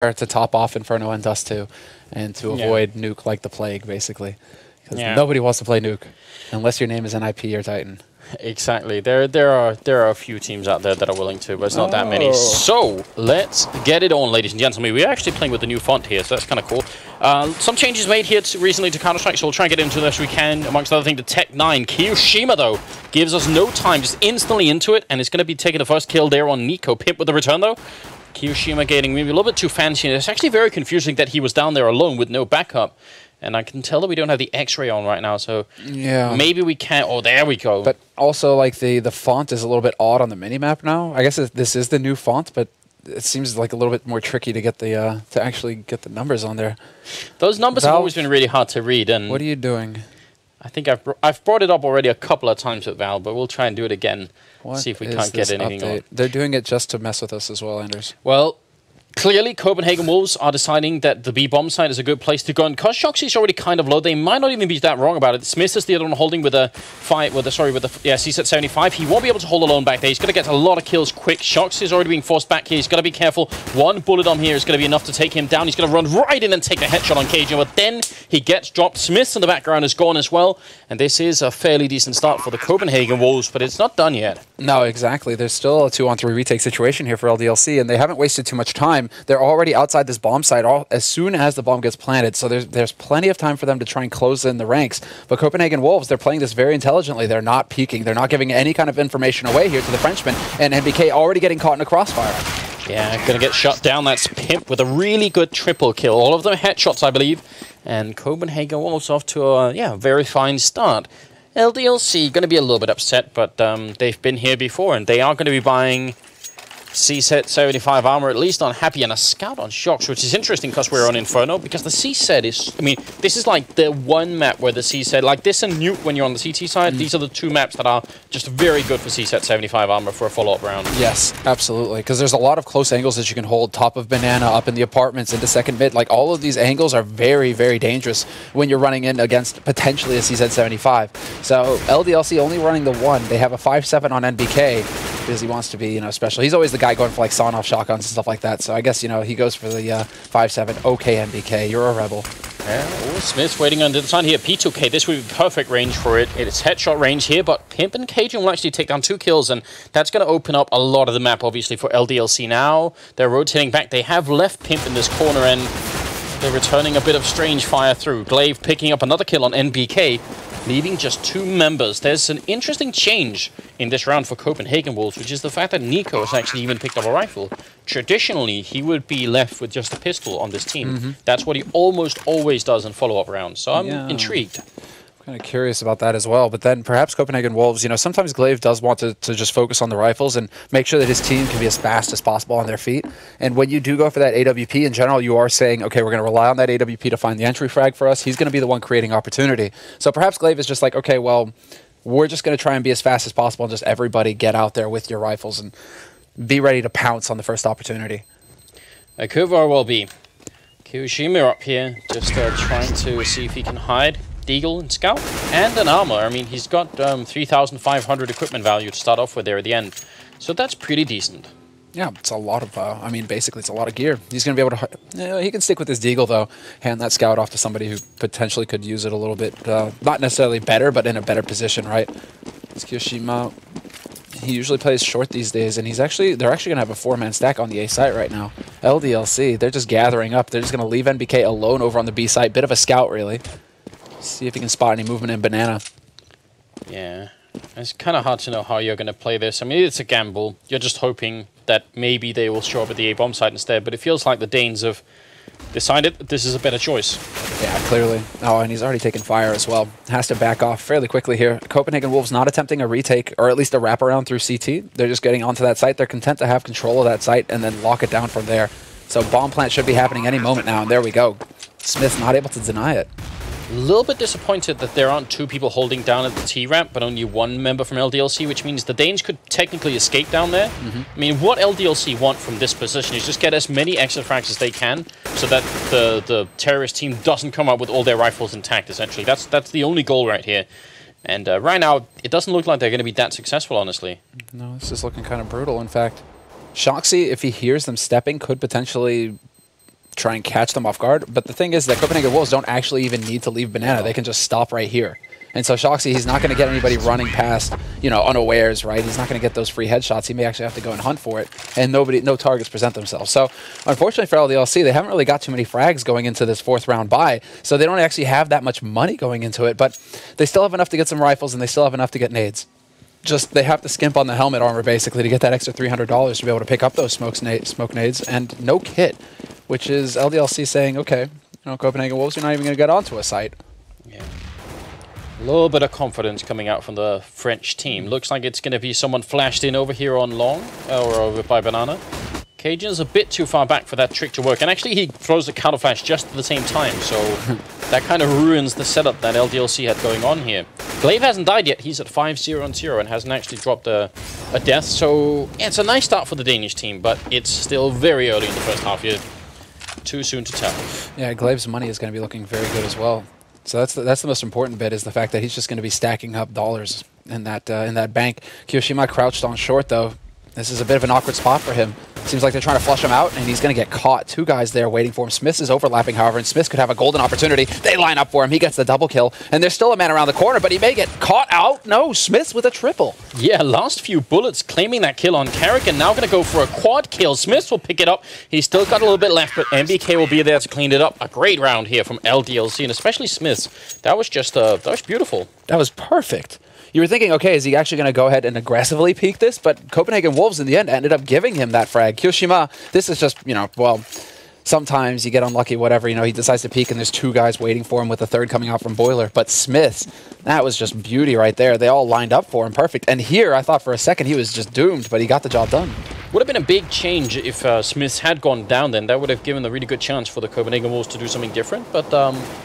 to top off Inferno and Dust 2, and to avoid nuke like the plague, basically. Because nobody wants to play nuke unless your name is NIP or Titan. Exactly. There are a few teams out there that are willing to, but it's not that many. So let's get it on, ladies and gentlemen. We're actually playing with the new font here, so that's kind of cool. Some changes made here recently to Counter-Strike, so we'll try and get into this we can. Amongst other things, the Tech 9. Kiyoshima, though, gives us no time, just instantly into it, and it's going to be taking the first kill there on Nico. Pimp with the return, though. Kiyoshima getting maybe a little bit too fancy. It's actually very confusing that he was down there alone with no backup. And I can tell that we don't have the X-ray on right now, so maybe we can't. Oh, there we go. But also, like, the font is a little bit odd on the minimap now. I guess this is the new font, but it seems like a little bit more tricky to get the to actually get the numbers on there. Those numbers have always been really hard to read. And what are you doing? I think I've brought it up already a couple of times with Val, but we'll try and do it again. See if we can't get anything on. They're doing it just to mess with us as well, Anders. Well, clearly, Copenhagen Wolves are deciding that the B-bomb side is a good place to go, and because Shoxy's already kind of low, they might not even be that wrong about it. Smith is the other one holding with the CSET 75. He won't be able to hold alone back there. He's going to get a lot of kills quick. Shoxy is already being forced back here. He's got to be careful. One bullet on here is going to be enough to take him down. He's going to run right in and take the headshot on Cajun, but then he gets dropped. Smith in the background is gone as well, and this is a fairly decent start for the Copenhagen Wolves, but it's not done yet. No, exactly. There's still a 2-on-3 retake situation here for LDLC, and they haven't wasted too much time. They're already outside this bomb site as soon as the bomb gets planted, so there's plenty of time for them to try and close in the ranks. But Copenhagen Wolves, they're playing this very intelligently. They're not peeking. They're not giving any kind of information away here to the Frenchman, and NBK already getting caught in a crossfire. Yeah, gonna get shut down. That's Pimp with a really good triple kill. All of them headshots, I believe. And Copenhagen Wolves off to a very fine start. LDLC going to be a little bit upset, but they've been here before, and they are going to be buying CSET 75 armor, at least on Happy, and a scout on Shox, which is interesting because we're on Inferno, because the CSET is, I mean, this is like the one map where the CSET, like this and Nuke when you're on the CT side, these are the two maps that are just very good for CSET 75 armor for a follow-up round. Yes, absolutely, because there's a lot of close angles that you can hold, top of Banana, up in the apartments, into second mid, like all of these angles are very, very dangerous when you're running in against potentially a CSET 75. So LDLC only running the one, they have a 5-7 on NBK, because he wants to be, special. He's always the guy going for like sawn-off shotguns and stuff like that. So I guess, he goes for the 5-7. Okay, NBK, you're a rebel. Yeah, Smith's waiting on the other side here. P2K, this would be perfect range for it. It's headshot range here, but Pimp and Cajun will actually take down 2 kills, and that's going to open up a lot of the map, obviously, for LDLC now. They're rotating back. They have left Pimp in this corner, and they're returning a bit of strange fire through. Glaive picking up another kill on NBK, leaving just 2 members. There's an interesting change in this round for Copenhagen Wolves, which is the fact that Nico has actually even picked up a rifle. Traditionally, he would be left with just a pistol on this team. That's what he almost always does in follow-up rounds, so I'm intrigued. Kind of curious about that as well, but then perhaps Copenhagen Wolves, sometimes Glaive does want to just focus on the rifles and make sure that his team can be as fast as possible on their feet. And when you do go for that AWP, in general, you are saying, okay, we're going to rely on that AWP to find the entry frag for us. He's going to be the one creating opportunity. So perhaps Glaive is just like, okay, well, we're just going to try and be as fast as possible and just everybody get out there with your rifles and be ready to pounce on the first opportunity. It could very well be. Kiyoshima up here, just trying to see if he can hide. Deagle and Scout, and an armor. I mean, he's got 3,500 equipment value to start off with there at the end. So that's pretty decent. Yeah, it's a lot of, basically it's a lot of gear. He's going to be able to, he can stick with his Deagle, though. Hand that Scout off to somebody who potentially could use it a little bit, not necessarily better, but in a better position, right? It's Kiyoshima. He usually plays short these days, and they're actually going to have a 4-man stack on the A site right now. LDLC, they're just gathering up. They're just going to leave NBK alone over on the B site. Bit of a scout, really. See if he can spot any movement in Banana. Yeah, it's kind of hard to know how you're going to play this. I mean, it's a gamble. You're just hoping that maybe they will show up at the A-bomb site instead, but it feels like the Danes have decided that this is a better choice. Yeah, clearly. Oh, and he's already taken fire as well. Has to back off fairly quickly here. Copenhagen Wolves not attempting a retake, or at least a wraparound through CT. They're just getting onto that site. They're content to have control of that site and then lock it down from there. So bomb plant should be happening any moment now, and there we go. Smith not able to deny it. A little bit disappointed that there aren't 2 people holding down at the T-ramp, but only 1 member from LDLC, which means the Danes could technically escape down there. I mean, what LDLC want from this position is just get as many exit frags as they can, so that the terrorist team doesn't come up with all their rifles intact, essentially. That's the only goal right here. And right now, it doesn't look like they're going to be that successful, honestly. No, this is looking kind of brutal, in fact. Shoxy, if he hears them stepping, could potentially try and catch them off guard. But the thing is that Copenhagen Wolves don't actually even need to leave banana. They can just stop right here. And so Shoxy, he's not going to get anybody running past, you know, unawares, right? He's not going to get those free headshots. He may actually have to go and hunt for it, and no targets present themselves. So unfortunately for LDLC, they haven't really got too many frags going into this 4th round bye, so they don't actually have that much money going into it, but they still have enough to get some rifles, and they still have enough to get nades. Just they have to skimp on the helmet armor, basically, to get that extra $300 to be able to pick up those smoke nades, and no kit, which is LDLC saying, okay, you know, Copenhagen Wolves, you're not even going to get onto a site. Yeah. A little bit of confidence coming out from the French team. Looks like it's going to be someone flashed in over here on long, or over by banana. Cajun's a bit too far back for that trick to work, and actually he throws the counter flash just at the same time, so that kind of ruins the setup that LDLC had going on here. Glaive hasn't died yet. He's at 5-0-0 and hasn't actually dropped a death, so yeah, it's a nice start for the Danish team, but it's still very early in the first half here. Too soon to tell. Yeah, Glaive's money is going to be looking very good as well. So that's the most important bit, is the fact that he's just going to be stacking up dollars in that bank. Kiyoshima crouched on short, though. This is a bit of an awkward spot for him. Seems like they're trying to flush him out, and he's going to get caught. 2 guys there waiting for him. Smith is overlapping, however, and Smith could have a golden opportunity. They line up for him. He gets the double kill, and there's still a man around the corner, but he may get caught out. No, Smith with a triple. Yeah, last few bullets claiming that kill on Carrick, and now going to go for a quad kill. Smith will pick it up. He's still got a little bit left, but MBK will be there to clean it up. A great round here from LDLC, and especially Smith. That was just, that was beautiful. That was perfect. You were thinking, okay, is he actually going to go ahead and aggressively peek this? But Copenhagen Wolves, in the end, ended up giving him that frag. Kiyoshima, this is just, you know, well, sometimes you get unlucky, whatever. You know, he decides to peek, and there's 2 guys waiting for him with the 3rd coming out from Boiler. But Smith, that was just beauty right there. They all lined up for him. Perfect. And here, I thought for a second he was just doomed, but he got the job done. Would have been a big change if Smith had gone down then. That would have given a really good chance for the Copenhagen Wolves to do something different, but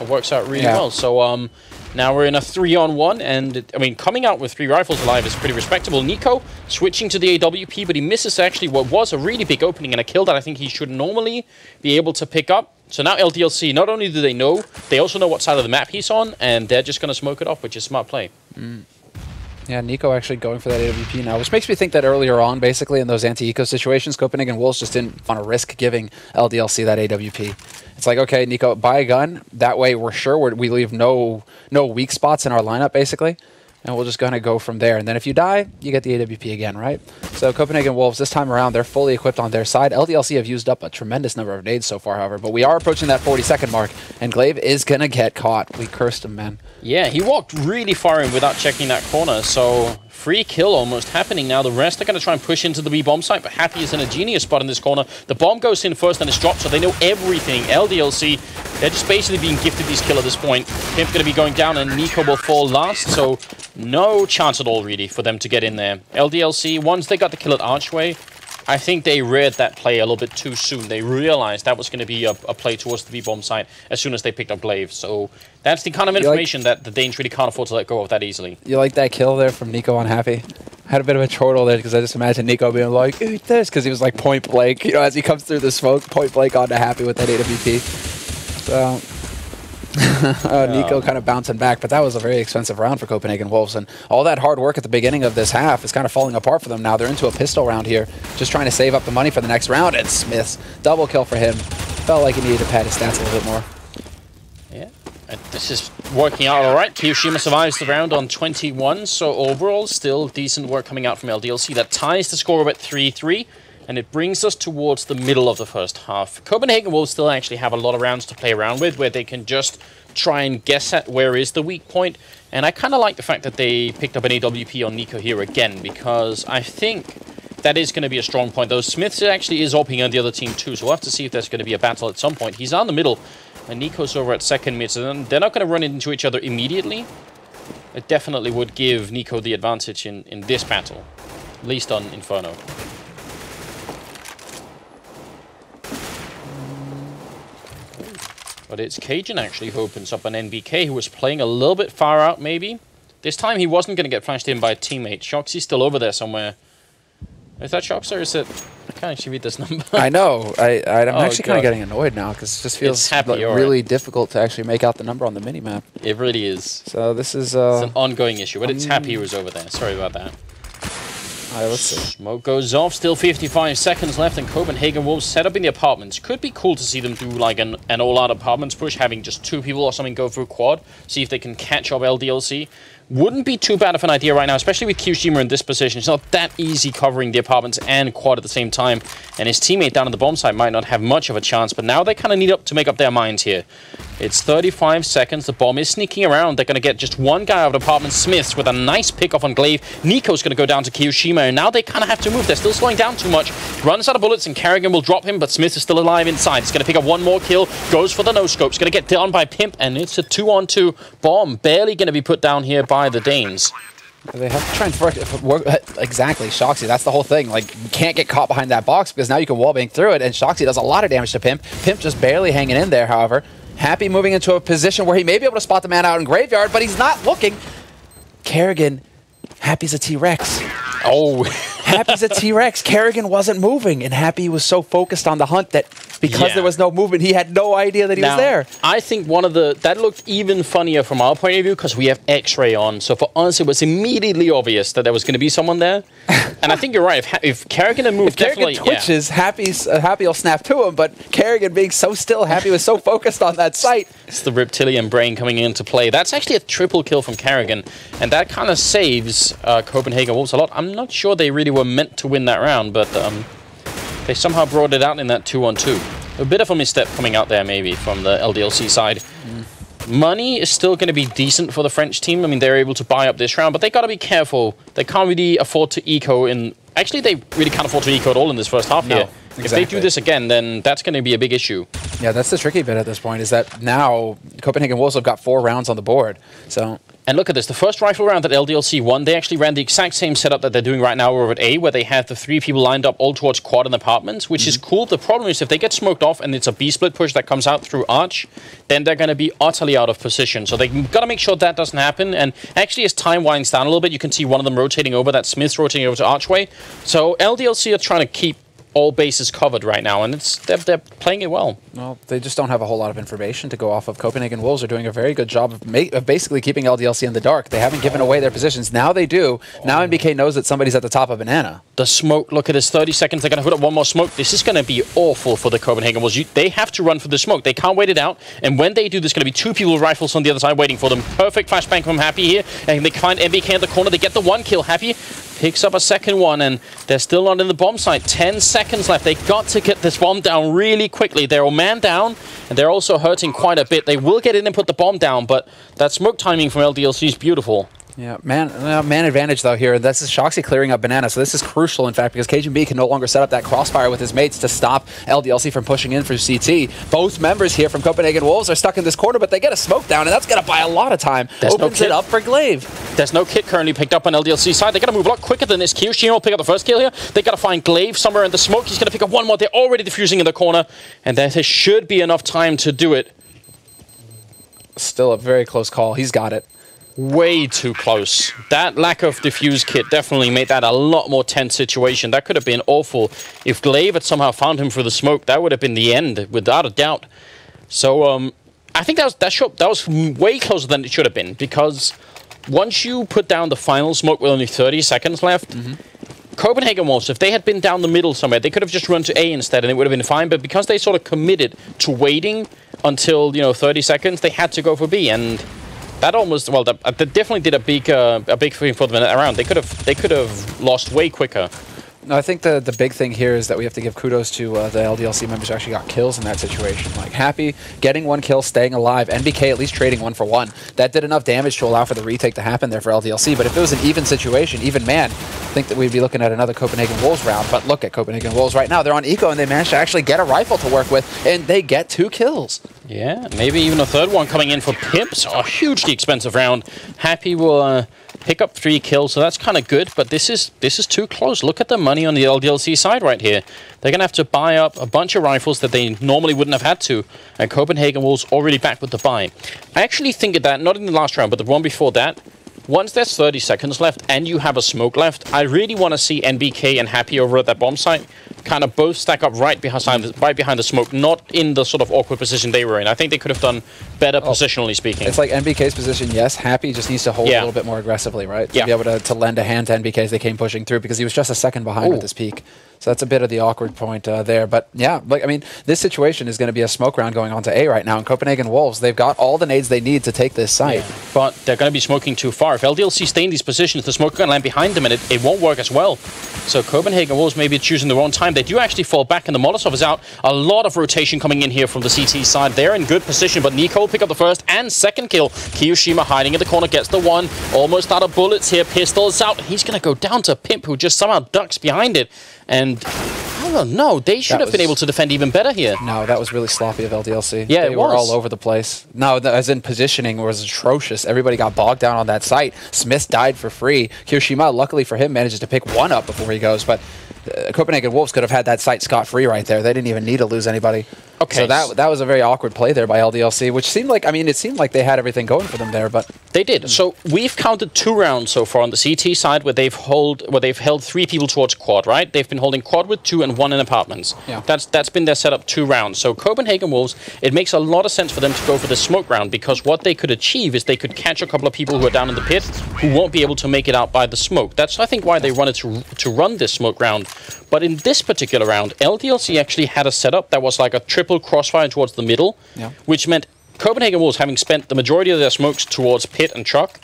it works out really well. So now we're in a 3-on-1, and I mean, coming out with 3 rifles alive is pretty respectable. Nico switching to the AWP, but he misses actually what was a really big opening and a kill that I think he should normally be able to pick up. So now LDLC, not only do they know, they also know what side of the map he's on, and they're just going to smoke it off, which is smart play. Yeah, Nico actually going for that AWP now, which makes me think that earlier on, basically, in those anti-eco situations, Copenhagen Wolves just didn't want to risk giving LDLC that AWP. It's like, okay, Nico, buy a gun. That way we're sure we leave no weak spots in our lineup, basically. And we'll just kind of go from there. And then if you die, you get the AWP again, right? So Copenhagen Wolves, this time around, they're fully equipped on their side. LDLC have used up a tremendous number of nades so far, however. But we are approaching that 40-second mark, and Glaive is going to get caught. We cursed him, man. Yeah, he walked really far in without checking that corner, so free kill almost happening now. The rest are going to try and push into the B-bomb site, but Happy is in a genius spot in this corner. The bomb goes in first and it's dropped, so they know everything. LDLC, they're just basically being gifted these kill at this point. Pimp's going to be going down, and Nico will fall last, so no chance at all, really, for them to get in there. LDLC, once they got the kill at Archway, I think they read that play a little bit too soon. They realized that was going to be a play towards the V-bomb site as soon as they picked up Glaive. So that's the kind of information that the Danes really can't afford to let go of that easily. You like that kill there from Nico on Happy? I had a bit of a chortle there because I just imagine Nico being like, eat this, because he was like point blank. You know, as he comes through the smoke, point blank onto Happy with that AWP. So Nico kind of bouncing back, but that was a very expensive round for Copenhagen Wolves, and all that hard work at the beginning of this half is kind of falling apart for them now. They're into a pistol round here, just trying to save up the money for the next round, and Smith's double kill for him. Felt like he needed to pad his stats a little bit more. Yeah, and this is working out all right. Kiyoshima survives the round on 21, so overall still decent work coming out from LDLC. That ties the score at 3-3. And it brings us towards the middle of the first half. Copenhagen will still actually have a lot of rounds to play around with, where they can just try and guess at where is the weak point. And I kind of like the fact that they picked up an AWP on Nico here again, because I think that is going to be a strong point. Though Smith actually is OPing on the other team too, so we'll have to see if there's going to be a battle at some point. He's on the middle, and Nico's over at second mid, so they're not going to run into each other immediately. It definitely would give Nico the advantage in this battle, at least on Inferno. But it's Cajun actually who opens up an NBK, who was playing a little bit far out, maybe. This time he wasn't going to get flashed in by a teammate. Shoxy's still over there somewhere. Is that Shox, or is it... I can't actually read this number. I know. I'm actually kind of getting annoyed now, because it just feels really difficult to actually make out the number on the minimap. It really is. So this is... it's an ongoing issue, but it's Happy who's over there. Sorry about that. All right, let's see. Smoke goes off, still 55 seconds left, and Copenhagen Wolves set up in the apartments. Could be cool to see them do like an all-out apartments push, having just 2 people or something go through quad, see if they can catch up LDLC. Wouldn't be too bad of an idea right now, especially with Qshima in this position. It's not that easy covering the apartments and quad at the same time, and his teammate down on the bomb site might not have much of a chance, but now they kind of need to make up their minds here. It's 35 seconds, the bomb is sneaking around, they're going to get just one guy out of the apartment, Smiths, with a nice pick off on Glaive. Nico's going to go down to Qshima, and now they kind of have to move. They're still slowing down too much. Runs out of bullets, and Kerrigan will drop him, but Smith is still alive inside. He's going to pick up one more kill, goes for the no-scope. He's going to get down by Pimp, and it's a 2-on-2 bomb. Barely going to be put down here by the Danes. They have to try and work exactly, Shoxy. That's the whole thing. Like, you can't get caught behind that box because now you can wallbang through it, and Shoxy does a lot of damage to Pimp. Pimp just barely hanging in there, however. Happy moving into a position where he may be able to spot the man out in Graveyard, but he's not looking. Kerrigan, Happy's a T-Rex. Oh. Happy's a T-Rex. Kerrigan wasn't moving, and Happy was so focused on the hunt that because there was no movement, he had no idea that he was there. I think that looked even funnier from our point of view because we have X-ray on. So for us, it was immediately obvious that there was going to be someone there. And I think you're right. If Kerrigan had moved, if Kerrigan twitches, Happy will snap to him. But Kerrigan being so still, Happy was so focused on that sight. It's the reptilian brain coming into play. That's actually a triple kill from Kerrigan, and that kind of saves Copenhagen Wolves a lot. I'm not sure they really were meant to win that round, but they somehow brought it out in that 2-on-2. A bit of a misstep coming out there, maybe, from the LDLC side. Money is still going to be decent for the French team. I mean, they're able to buy up this round, but they got to be careful. They can't really afford to eco in... Actually, they really can't afford to eco at all in this first half here. Exactly. If they do this again, then that's going to be a big issue. Yeah, that's the tricky bit at this point, is that now Copenhagen Wolves have got 4 rounds on the board. So... And look at this, the first rifle round that LDLC won, they actually ran the exact same setup that they're doing right now over at A, where they have the 3 people lined up all towards quad and apartments, which is cool. The problem is if they get smoked off and it's a B-split push that comes out through Arch, then they're going to be utterly out of position. So they've got to make sure that doesn't happen. And actually, as time winds down a little bit, you can see one of them rotating over, that Smith's rotating over to Archway. So LDLC are trying to keep all bases covered right now, and they're playing it well. Well, they just don't have a whole lot of information to go off of. Copenhagen Wolves are doing a very good job of basically keeping LDLC in the dark. They haven't given away their positions. Now they do. Now MBK knows that somebody's at the top of Banana. The smoke, look at this, 30 seconds. They're going to put up one more smoke. This is going to be awful for the Copenhagen Wolves. They have to run for the smoke. They can't wait it out, and when they do, there's going to be 2 people with rifles on the other side waiting for them. Perfect flashbang from Happy here, and they find MBK in the corner. They get the 1 kill. Happy picks up a second one, and they're still not in the bomb site. 10 seconds left. They got to get this bomb down really quickly. They're all man down, and they're also hurting quite a bit. They will get in and put the bomb down, but that smoke timing from LDLC is beautiful. Yeah, man advantage though here. This is Shoxy clearing up Banana, so this is crucial in fact because KGB can no longer set up that crossfire with his mates to stop LDLC from pushing in for CT. Both members here from Copenhagen Wolves are stuck in this corner, but they get a smoke down, and that's going to buy a lot of time. Opens it up for Glaive. There's no kit currently picked up on LDLC side. They got to move a lot quicker than this. Qshima will pick up the first kill here. They got to find Glaive somewhere in the smoke. He's going to pick up one more. They're already defusing in the corner, and there should be enough time to do it. Still a very close call. He's got it. Way too close. That lack of diffuse kit definitely made that a lot more tense situation. That could have been awful. If Glaive had somehow found him through the smoke, that would have been the end, without a doubt. So, I think that was way closer than it should have been, because once you put down the final smoke with only 30 seconds left, Copenhagen Wolves, if they had been down the middle somewhere, they could have just run to A instead, and it would have been fine. But because they sort of committed to waiting until 30 seconds, they had to go for B, and that almost, well, that definitely did a big thing for them in that round. They could have lost way quicker. No, I think the big thing here is that we have to give kudos to the LDLC members who actually got kills in that situation. Like Happy getting 1 kill, staying alive, NBK at least trading 1 for 1. That did enough damage to allow for the retake to happen there for LDLC. But if it was an even situation, even man, I think that we'd be looking at another Copenhagen Wolves round. But look at Copenhagen Wolves right now. They're on eco, and they managed to actually get a rifle to work with, and they get 2 kills. Yeah, maybe even a third one coming in for Pimps. A hugely expensive round. Happy will pick up 3 kills, so that's kind of good, but this is too close. Look at the money on the LDLC side right here. They're going to have to buy up a bunch of rifles that they normally wouldn't have had to, and Copenhagen Wolves already back with the buy. I actually think that, not in the last round, but the one before that, once there's 30 seconds left and you have a smoke left, I really want to see NBK and Happy over at that bomb site kind of both stack up right behind the smoke, not in the sort of awkward position they were in. I think they could have done better positionally speaking. It's like NBK's position, yes. Happy just needs to hold a little bit more aggressively, right? To be able to lend a hand to NBK as they came pushing through, because he was just a second behind with this peak. So that's a bit of the awkward point there. But yeah, like, I mean, this situation is going to be a smoke round going on to A right now. And Copenhagen Wolves, they've got all the nades they need to take this site. Yeah. But they're going to be smoking too far. If LDLC stay in these positions, the smoke is going to land behind them, and it won't work as well. So Copenhagen Wolves maybe choosing the wrong time. They do actually fall back, and the Molotov is out. A lot of rotation coming in here from the CT side. They're in good position, but Nico will pick up the first and second kill. Kiyoshima hiding in the corner, gets the one. Almost out of bullets here. Pistols out. He's going to go down to Pimp, who just somehow ducks behind it. And I don't know, they should have been able to defend even better here. No, that was really sloppy of LDLC. Yeah, they were all over the place. No, as in positioning was atrocious. Everybody got bogged down on that site. Smith died for free. Kiyoshima, luckily for him, manages to pick one up before he goes, but Copenhagen Wolves could have had that site scot-free right there. They didn't even need to lose anybody. Okay. So that was a very awkward play there by LDLC, which seemed like, I mean, it seemed like they had everything going for them there, but they did. So we've counted 2 rounds so far on the CT side where they've held 3 people towards quad, right? They've been holding quad with 2 and 1 in apartments. Yeah. That's been their setup 2 rounds. So Copenhagen Wolves, it makes a lot of sense for them to go for the smoke round, because what they could achieve is they could catch a couple of people who are down in the pit who won't be able to make it out by the smoke. That's, I think, why they wanted to run this smoke round. But in this particular round, LDLC actually had a setup that was like a triple crossfire towards the middle, which meant Copenhagen Wolves, having spent the majority of their smokes towards pit and truck,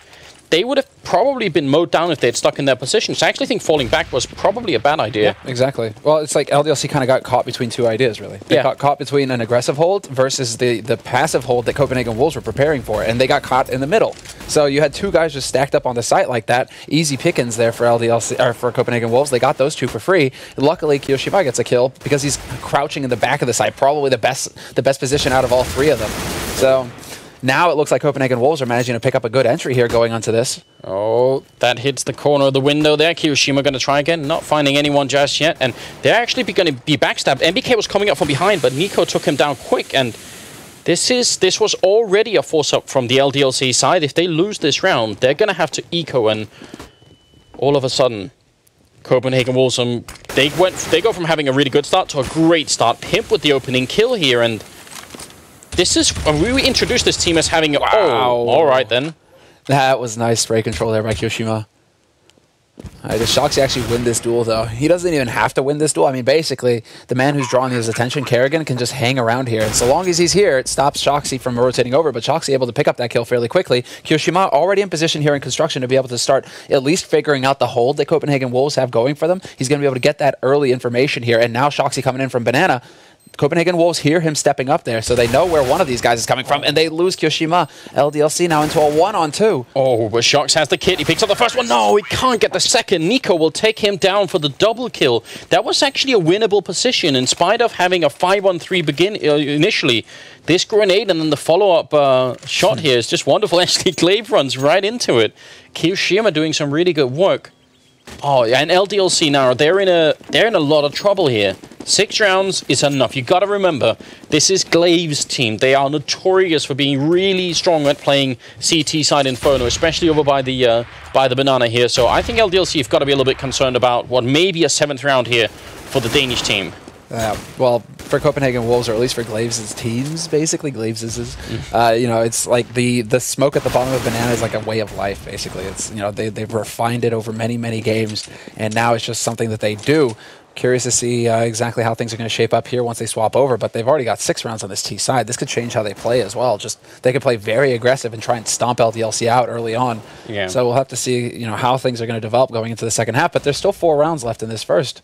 they would have probably been mowed down if they had stuck in their position. So I actually think falling back was probably a bad idea. Yeah, exactly. Well, it's like LDLC kind of got caught between 2 ideas, really. They got caught between an aggressive hold versus the passive hold that Copenhagen Wolves were preparing for, and they got caught in the middle. So you had 2 guys just stacked up on the site like that. Easy pickings there for LDLC, or for Copenhagen Wolves. They got those 2 for free. And luckily, Kiyoshima gets a kill because he's crouching in the back of the site, probably the best position out of all 3 of them. So now it looks like Copenhagen Wolves are managing to pick up a good entry here going onto this. Oh, that hits the corner of the window there. Kiyoshima going to try again, not finding anyone just yet. And they're actually going to be backstabbed. MBK was coming up from behind, but Nico took him down quick. And this was already a force-up from the LDLC side. If they lose this round, they're going to have to eco. And all of a sudden, Copenhagen Wolves, they go from having a really good start to a great start. Pimp with the opening kill here, and this is, we introduced this team as having a... Wow. Oh, all right then. That was nice spray control there by Kiyoshima. Does Shoxy actually win this duel, though? He doesn't even have to win this duel. I mean, basically, the man who's drawing his attention, Kerrigan, can just hang around here. And so long as he's here, it stops Shoxy from rotating over. But Shoxy able to pick up that kill fairly quickly. Kiyoshima already in position here in construction to be able to start at least figuring out the hold that Copenhagen Wolves have going for them. He's going to be able to get that early information here. And now Shoxy coming in from Banana. Copenhagen Wolves hear him stepping up there, so they know where one of these guys is coming from, and they lose Kiyoshima. LDLC now into a 1-on-2. Oh, but Shox has the kit. He picks up the first one. No, he can't get the second. Nico will take him down for the double kill. That was actually a winnable position, in spite of having a 5-on-3 initially. This grenade and then the follow-up shot here is just wonderful. Actually, Glaive runs right into it. Kiyoshima doing some really good work. Oh, yeah, and LDLC now, they're in a lot of trouble here. 6 rounds is enough. You got to remember, this is Glaive's team. They are notorious for being really strong at playing CT side Inferno, especially over by the banana here. So I think LDLC have got to be a little bit concerned about what may be a 7th round here for the Danish team. Well, for Copenhagen Wolves, or at least for Glaves' teams, basically, you know, it's like the smoke at the bottom of Banana is like a way of life, basically. It's, you know, they've refined it over many, many games, and now it's just something that they do. Curious to see exactly how things are going to shape up here once they swap over, but they've already got 6 rounds on this T side. This could change how they play as well. Just they could play very aggressive and try and stomp LDLC out early on. Yeah. So we'll have to see, you know, how things are going to develop going into the second half, but there's still 4 rounds left in this first.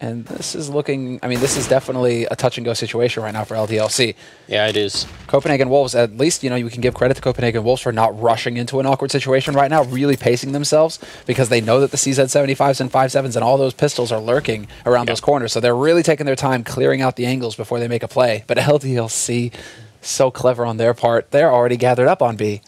And this is looking, I mean, this is definitely a touch-and-go situation right now for LDLC. Yeah, it is. Copenhagen Wolves, at least, you know, you can give credit to Copenhagen Wolves for not rushing into an awkward situation right now, really pacing themselves, because they know that the CZ75s and 5.7s and all those pistols are lurking around those corners. So they're really taking their time clearing out the angles before they make a play. But LDLC, so clever on their part, they're already gathered up on B.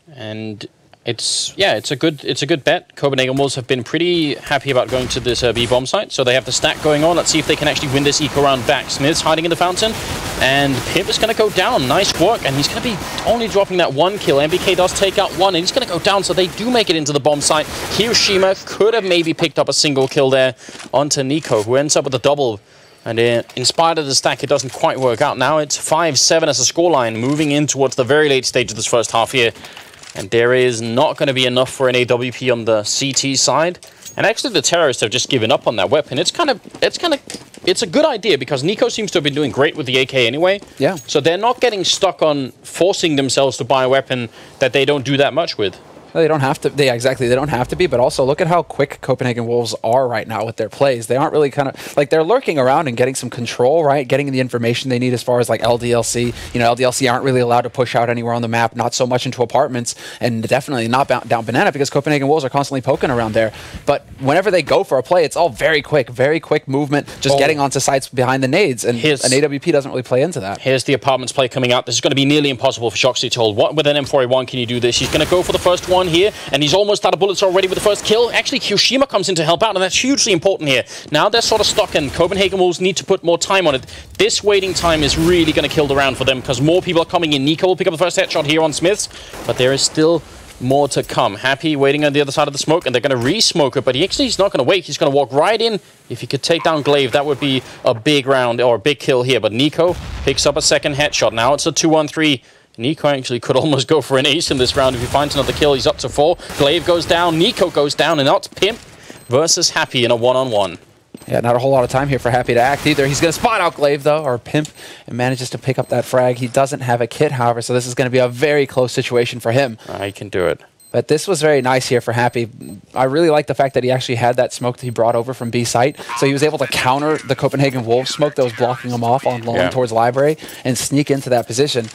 And It's a good bet. Copenhagen Wolves have been pretty happy about going to this B bomb site, so they have the stack going on. Let's see if they can actually win this eco round back. Smith's hiding in the fountain, and Pimp is going to go down. Nice work, and he's going to be only dropping that 1 kill. MBK does take out 1, and he's going to go down, so they do make it into the bomb site. Hiroshima could have maybe picked up a single kill there onto Nico, who ends up with a double. And in spite of the stack, it doesn't quite work out. Now it's 5-7 as a scoreline, moving in towards the very late stage of this first half here. And there is not going to be enough for an AWP on the CT side. And actually, the terrorists have just given up on that weapon. It's a good idea because Nico seems to have been doing great with the AK anyway. Yeah. So they're not getting stuck on forcing themselves to buy a weapon that they don't do that much with. They don't have to. They don't have to be. But also, look at how quick Copenhagen Wolves are right now with their plays. They aren't really kind of like they're lurking around and getting some control, right? Getting the information they need as far as like LDLC. You know, LDLC aren't really allowed to push out anywhere on the map. Not so much into apartments, and definitely not down banana because Copenhagen Wolves are constantly poking around there. But whenever they go for a play, it's all very quick movement, just getting onto sites behind the nades. And an AWP doesn't really play into that. Here's the apartments play coming out. This is going to be nearly impossible for Shoxy to hold. What with an M4A1 can you do this? He's going to go for the first one here, and he's almost out of bullets already with the first kill. Actually, Hiroshima comes in to help out, and that's hugely important here. Now they're sort of stuck, and Copenhagen Wolves need to put more time on it. This waiting time is really going to kill the round for them, because more people are coming in. Nico will pick up the first headshot here on Smiths, but there is still more to come. Happy waiting on the other side of the smoke, and they're going to re-smoke it, but he's not going to wait. He's going to walk right in. If he could take down Glaive, that would be a big round, or a big kill here, but Nico picks up a second headshot. Now it's a 2-1-3. Nico actually could almost go for an ace in this round. If he finds another kill, he's up to 4. Glaive goes down, Nico goes down, and now it's Pimp versus Happy in a one-on-one. Yeah, not a whole lot of time here for Happy to act either. He's going to spot out Glaive, though, or Pimp, and manages to pick up that frag. He doesn't have a kit, however, so this is going to be a very close situation for him. He can do it. But this was very nice here for Happy. I really like the fact that he actually had that smoke that he brought over from B site. So he was able to counter the Copenhagen Wolves smoke that was blocking him off on long towards Library and sneak into that position.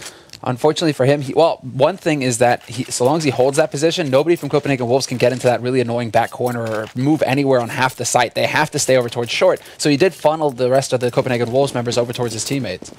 Unfortunately for him, one thing is that so long as he holds that position, nobody from Copenhagen Wolves can get into that really annoying back corner or move anywhere on half the site. They have to stay over towards short. So he did funnel the rest of the Copenhagen Wolves members over towards his teammates.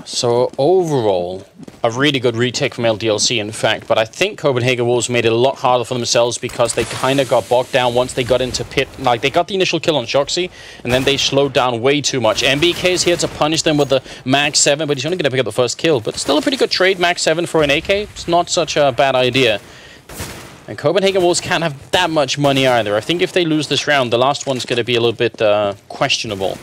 So overall, a really good retake from LDLC, in fact. But I think Copenhagen Wolves made it a lot harder for themselves because they kind of got bogged down once they got into pit. Like, they got the initial kill on Shoxy, and then they slowed down way too much. MBK is here to punish them with the Mag 7, but he's only going to pick up the first kill. But still a pretty good trade, Mag 7 for an AK. It's not such a bad idea. And Copenhagen Wolves can't have that much money either. I think if they lose this round, the last one's going to be a little bit questionable.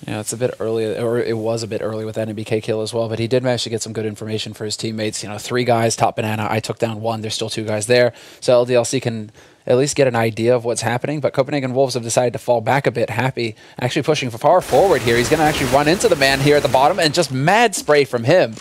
Yeah, it's a bit early, or it was a bit early with that NBK kill as well, but he did manage to get some good information for his teammates. You know, 3 guys, top banana, I took down 1, there's still 2 guys there. So LDLC can at least get an idea of what's happening, but Copenhagen Wolves have decided to fall back a bit. Happy actually pushing far forward here. He's going to actually run into the man here at the bottom, and just mad spray from him.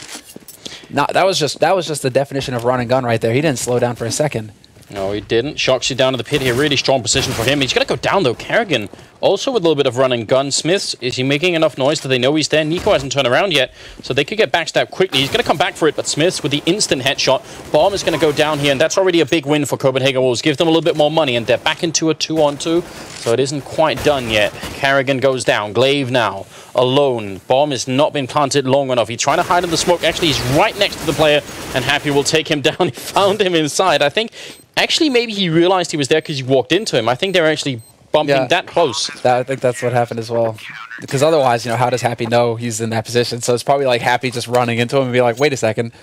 That was just the definition of run and gun right there. He didn't slow down for a second. No, he didn't. Shoxy down to the pit here. Really strong position for him. He's going to go down, though. Kerrigan also with a little bit of run and gun. Smiths, is he making enough noise that they know he's there? Nico hasn't turned around yet, so they could get backstabbed quickly. He's going to come back for it, but Smiths with the instant headshot. Bomb is going to go down here, and that's already a big win for Copenhagen Wolves. Give them a little bit more money, and they're back into a 2-on-2, so it isn't quite done yet. Kerrigan goes down. Glaive now alone. Bomb has not been planted long enough. He's trying to hide in the smoke. Actually, he's right next to the player, and Happy will take him down. He found him inside. I think actually maybe he realized he was there because he walked into him. I think they're actually bumping that close. I think that's what happened as well. Because otherwise, you know, how does Happy know he's in that position? So it's probably like Happy just running into him and be like, wait a second,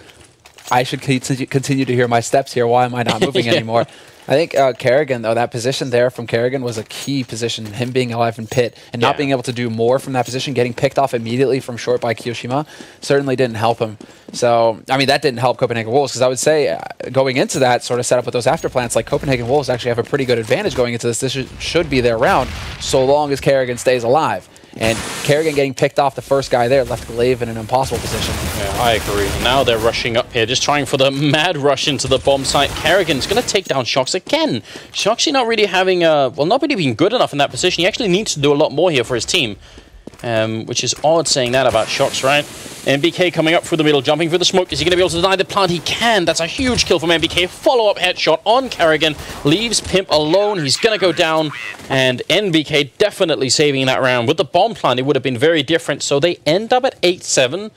I should continue to hear my steps here. Why am I not moving anymore? I think Kerrigan, though, that position there from Kerrigan was a key position. Him being alive in pit and not being able to do more from that position, getting picked off immediately from short by Kiyoshima, certainly didn't help him. So, I mean, that didn't help Copenhagen Wolves, because I would say going into that sort of setup with those afterplants, like Copenhagen Wolves actually have a pretty good advantage going into this. This should be their round, so long as Kerrigan stays alive. And Kerrigan getting picked off the first guy there left Glaive in an impossible position. Yeah, I agree. Now they're rushing up here, just trying for the mad rush into the bomb site. Kerrigan's going to take down Shox again. Shoxy not really having not really being good enough in that position. He actually needs to do a lot more here for his team. Which is odd saying that about Shox, right? MBK coming up through the middle, jumping through the smoke. Is he going to be able to deny the plant? He can. That's a huge kill from MBK. Follow-up headshot on Kerrigan. Leaves Pimp alone. He's going to go down. And NBK definitely saving that round. With the bomb plant, it would have been very different. So they end up at 8-7.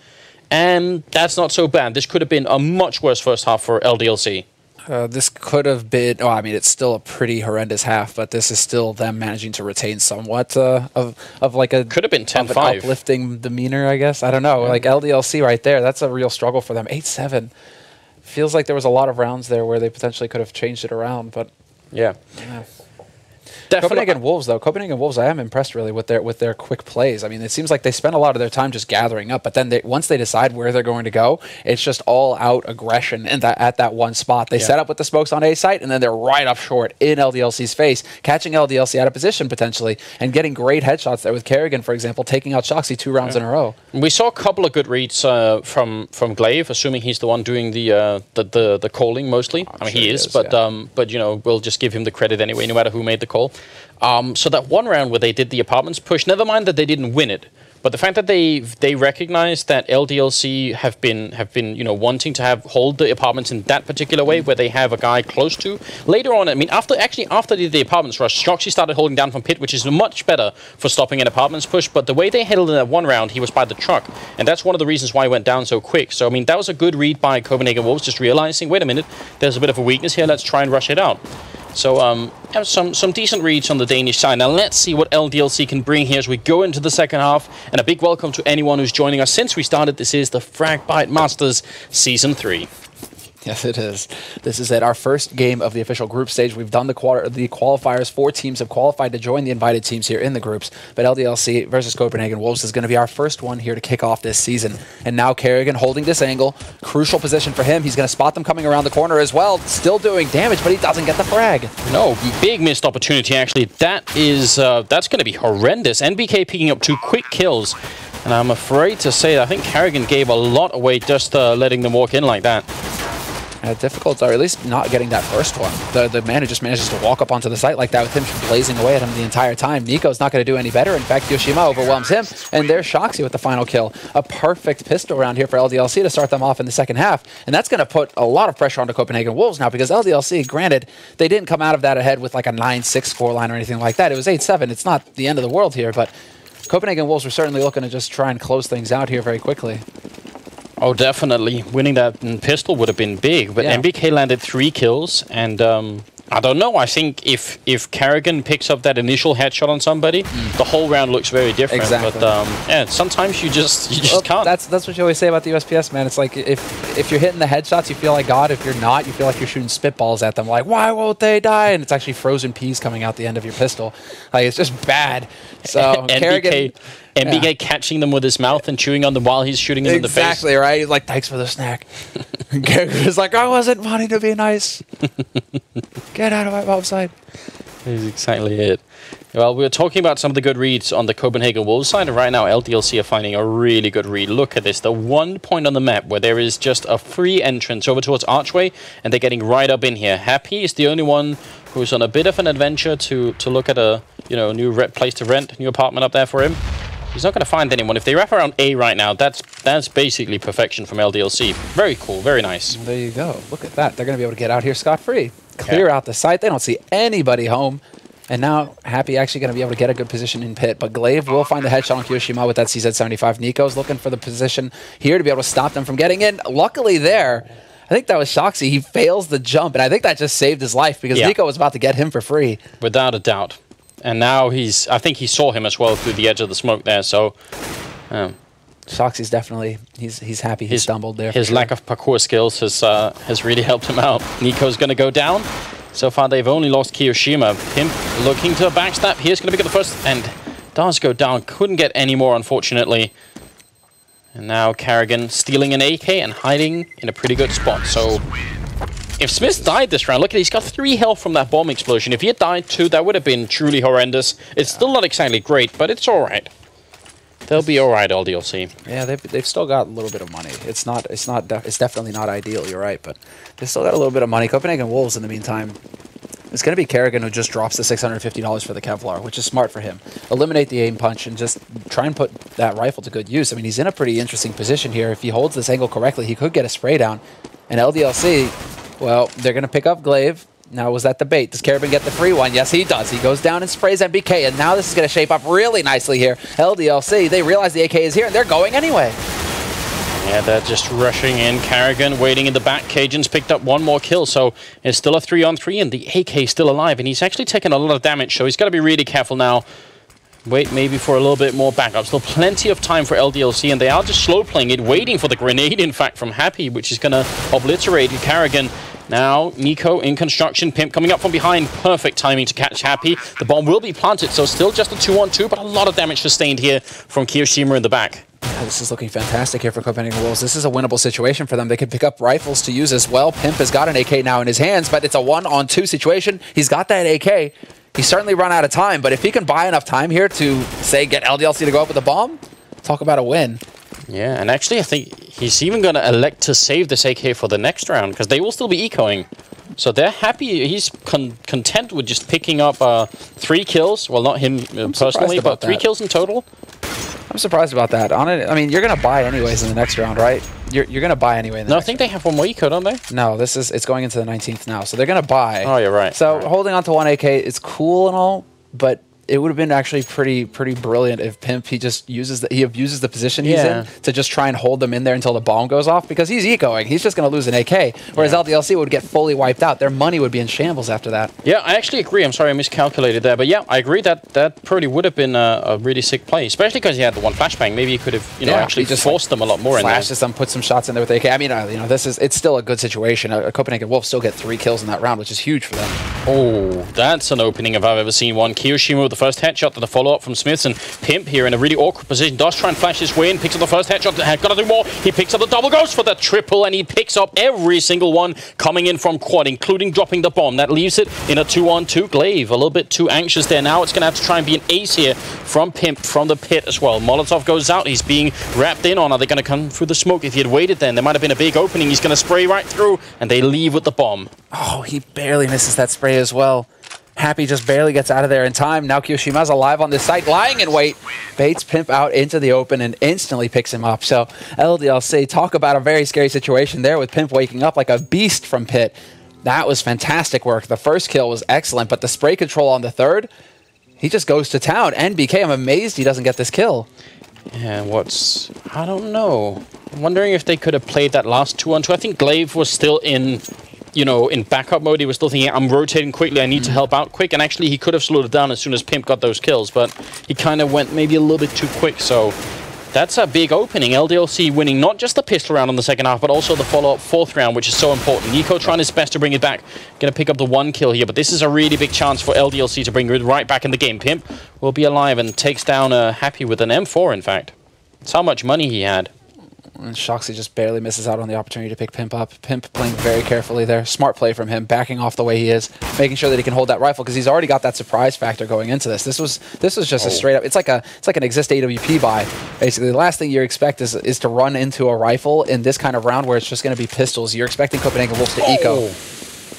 And that's not so bad. This could have been a much worse first half for LDLC. This could have been. Oh, I mean, it's still a pretty horrendous half, but this is still them managing to retain somewhat of like a could have been 10-5 uplifting demeanor, I guess. I don't know. Yeah. Like LDLC right there, that's a real struggle for them. 8-7 feels like there was a lot of rounds there where they potentially could have changed it around, but yeah. Copenhagen Wolves, though. Copenhagen Wolves, I am impressed really with their quick plays. I mean, it seems like they spend a lot of their time just gathering up, but then once they decide where they're going to go, it's just all-out aggression at that one spot. They set up with the smokes on A site, and then they're right up short in LDLC's face, catching LDLC out of position potentially, and getting great headshots there with Kerrigan, for example, taking out Shoxy 2 rounds in a row. We saw a couple of good reads from Glaive, assuming he's the one doing the calling mostly. I mean, he is, but you know, we'll just give him the credit anyway, no matter who made the call. So that one round where they did the apartments push, never mind that they didn't win it, but the fact that they recognized that LDLC have been you know, wanting to hold the apartments in that particular way, where they have a guy close to. Later on, I mean, after the apartments rush, Shoxy started holding down from pit, which is much better for stopping an apartments push. But the way they handled it in that one round, he was by the truck, and that's one of the reasons why he went down so quick. So I mean, that was a good read by Copenhagen Wolves, just realizing, wait a minute, there's a bit of a weakness here. Let's try and rush it out. So some decent reads on the Danish side. Now let's see what LDLC can bring here as we go into the second half. And a big welcome to anyone who's joining us since we started. This is the Fragbite Masters Season 3. Yes, it is. This is it. Our first game of the official group stage. We've done the qualifiers. 4 teams have qualified to join the invited teams here in the groups. But LDLC versus Copenhagen Wolves is going to be our first one here to kick off this season. And now Kerrigan holding this angle. Crucial position for him. He's going to spot them coming around the corner as well. Still doing damage, but he doesn't get the frag. No, big missed opportunity, actually. That's going to be horrendous. NBK picking up 2 quick kills. And I'm afraid to say that I think Kerrigan gave a lot away just letting them walk in like that. Difficult, or at least not getting that first one. The man who just manages to walk up onto the site like that with him blazing away at him the entire time. Nico's not going to do any better. In fact, Yoshima overwhelms him, and there's Shoxy with the final kill. A perfect pistol round here for LDLC to start them off in the second half, and that's going to put a lot of pressure onto Copenhagen Wolves now, because LDLC, granted, they didn't come out of that ahead with like a 9-6 scoreline or anything like that. It was 8-7. It's not the end of the world here, but Copenhagen Wolves were certainly looking to just try and close things out here very quickly. Oh, definitely. Winning that pistol would have been big, but yeah. MBK landed 3 kills, and I don't know. I think if Kerrigan picks up that initial headshot on somebody, the whole round looks very different. Exactly. But yeah, sometimes you just can't. That's what you always say about the USPS, man. It's like if you're hitting the headshots, you feel like God. If you're not, you feel like you're shooting spitballs at them. Like, why won't they die? And it's actually frozen peas coming out the end of your pistol. Like, it's just bad. So Kerrigan. MBK catching them with his mouth and chewing on them while he's shooting them in the face. Exactly, right? He's like, thanks for the snack. And Kerrigan's like, I wasn't wanting to be nice. Get out of my mom's side. That's exactly it. Well, we were talking about some of the good reads on the Copenhagen Wolves side, and right now LDLC are finding a really good read. Look at this. The one point on the map where there is just a free entrance over towards Archway, and they're getting right up in here. Happy is the only one who's on a bit of an adventure to look at a new place to rent, new apartment up there for him. He's not going to find anyone. If they wrap around A right now, that's basically perfection from LDLC. Very cool, very nice. There you go. Look at that. They're going to be able to get out here scot-free. Clear out the site. They don't see anybody home. And now Happy actually going to be able to get a good position in pit. But Glaive will find the headshot on Kiyoshima with that CZ-75. Nico's looking for the position here to be able to stop them from getting in. Luckily there, I think that was Shoxy. He fails the jump, and I think that just saved his life because Nico was about to get him for free. Without a doubt. And now I think he saw him as well through the edge of the smoke there, so... Shoxy's definitely, he's happy he stumbled there. His lack of parkour skills has really helped him out. Nico's going to go down. So far, they've only lost Kiyoshima. Him looking to backstab. Here's going to pick up the first, and does go down. Couldn't get any more, unfortunately. And now Kerrigan stealing an AK and hiding in a pretty good spot. So if Smith died this round, look at it, he's got 3 health from that bomb explosion. If he had died too, that would have been truly horrendous. It's still not exactly great, but it's all right. They'll be all right, LDLC. Yeah, they've still got a little bit of money. It's definitely not ideal. You're right, but they've still got a little bit of money. Copenhagen Wolves, in the meantime, it's going to be Kerrigan who just drops the $650 for the Kevlar, which is smart for him. Eliminate the aim punch and just try and put that rifle to good use. I mean, he's in a pretty interesting position here. If he holds this angle correctly, he could get a spray down. And LDLC, well, they're going to pick up Glaive. Now, was that the bait? Does Kerrigan get the free one? Yes, he does. He goes down and sprays MBK, and now this is going to shape up really nicely here. LDLC, they realize the AK is here, and they're going anyway. Yeah, they're just rushing in. Karrigan waiting in the back. Cajun's picked up one more kill, so it's still a 3-on-3, and the AK is still alive, and he's actually taken a lot of damage, so he's got to be really careful now. Wait maybe for a little bit more backup. Still plenty of time for LDLC, and they are just slow playing it, waiting for the grenade, in fact, from Happy, which is going to obliterate Karrigan. Now, Nico in construction. Pimp coming up from behind. Perfect timing to catch Happy. The bomb will be planted, so still just a 2-on-2, but a lot of damage sustained here from Kiyoshima in the back. Yeah, this is looking fantastic here for Copenhagen Wolves. This is a winnable situation for them. They could pick up rifles to use as well. Pimp has got an AK now in his hands, but it's a 1-on-2 situation. He's got that AK. He's certainly run out of time, but if he can buy enough time here to, say, get LDLC to go up with a bomb, talk about a win. Yeah, and actually I think he's even going to elect to save this AK for the next round, because they will still be ecoing. So they're happy. He's content with just picking up 3 kills. Well, not him personally, but 3 kills in total. I'm surprised about that. I mean, you're going to buy anyways in the next round, right? You're going to buy anyway in the next I think they have one more eco, don't they? No, it's going into the 19th now, so they're going to buy. Oh, you're right. So holding on to 1 AK is cool and all, but it would have been actually pretty brilliant if Pimp, he abuses the position he's in to just try and hold them in there until the bomb goes off, because he's ecoing. He's just going to lose an AK, whereas LDLC would get fully wiped out. Their money would be in shambles after that. Yeah, I actually agree. I'm sorry I miscalculated there, but yeah, I agree that probably would have been a really sick play, especially because he had the 1 flashbang. Maybe he could have actually just forced them a lot more in there. Flashes them, put some shots in there with AK. I mean, it's still a good situation. Copenhagen Wolves still get 3 kills in that round, which is huge for them. Oh, that's an opening if I've ever seen one. Kiyoshima with the first headshot to the follow-up from Smiths, and Pimp here in a really awkward position. Does try and flash his way in, picks up the first headshot. Got to do more. He picks up the double, goes for the triple, and he picks up every single one coming in from quad, including dropping the bomb. That leaves it in a 2-on-2. Glaive a little bit too anxious there. Now it's going to have to try and be an ace here from Pimp from the pit as well. Molotov goes out. He's being wrapped in on. Are they going to come through the smoke? If he had waited then, there might have been a big opening. He's going to spray right through, and they leave with the bomb. Oh, he barely misses that spray as well. Happy just barely gets out of there in time. Now Kiyoshima's alive on this site, lying in wait. Baits Pimp out into the open and instantly picks him up. So LDLC, talk about a very scary situation there with Pimp waking up like a beast from pit. That was fantastic work. The first kill was excellent, but the spray control on the third, he just goes to town. NBK, I'm amazed he doesn't get this kill. Yeah, I don't know. I'm wondering if they could have played that last 2-on-2. I think Glaive was still in backup mode. He was still thinking, I'm rotating quickly, I need to help out quick, and actually he could have slowed it down as soon as Pimp got those kills, but he kind of went maybe a little bit too quick, so that's a big opening. LDLC winning not just the pistol round in the second half, but also the follow-up 4th round, which is so important. Nico trying his best to bring it back, going to pick up the 1 kill here, but this is a really big chance for LDLC to bring it right back in the game. Pimp will be alive and takes down Happy with an M4, in fact. That's how much money he had. And Shoxy just barely misses out on the opportunity to pick Pimp up. Pimp playing very carefully there. Smart play from him, backing off the way he is, making sure that he can hold that rifle, because he's already got that surprise factor going into this. This was just a straight up. It's like an exist AWP buy. Basically, the last thing you expect is to run into a rifle in this kind of round where it's just going to be pistols. You're expecting Copenhagen Wolves to eco.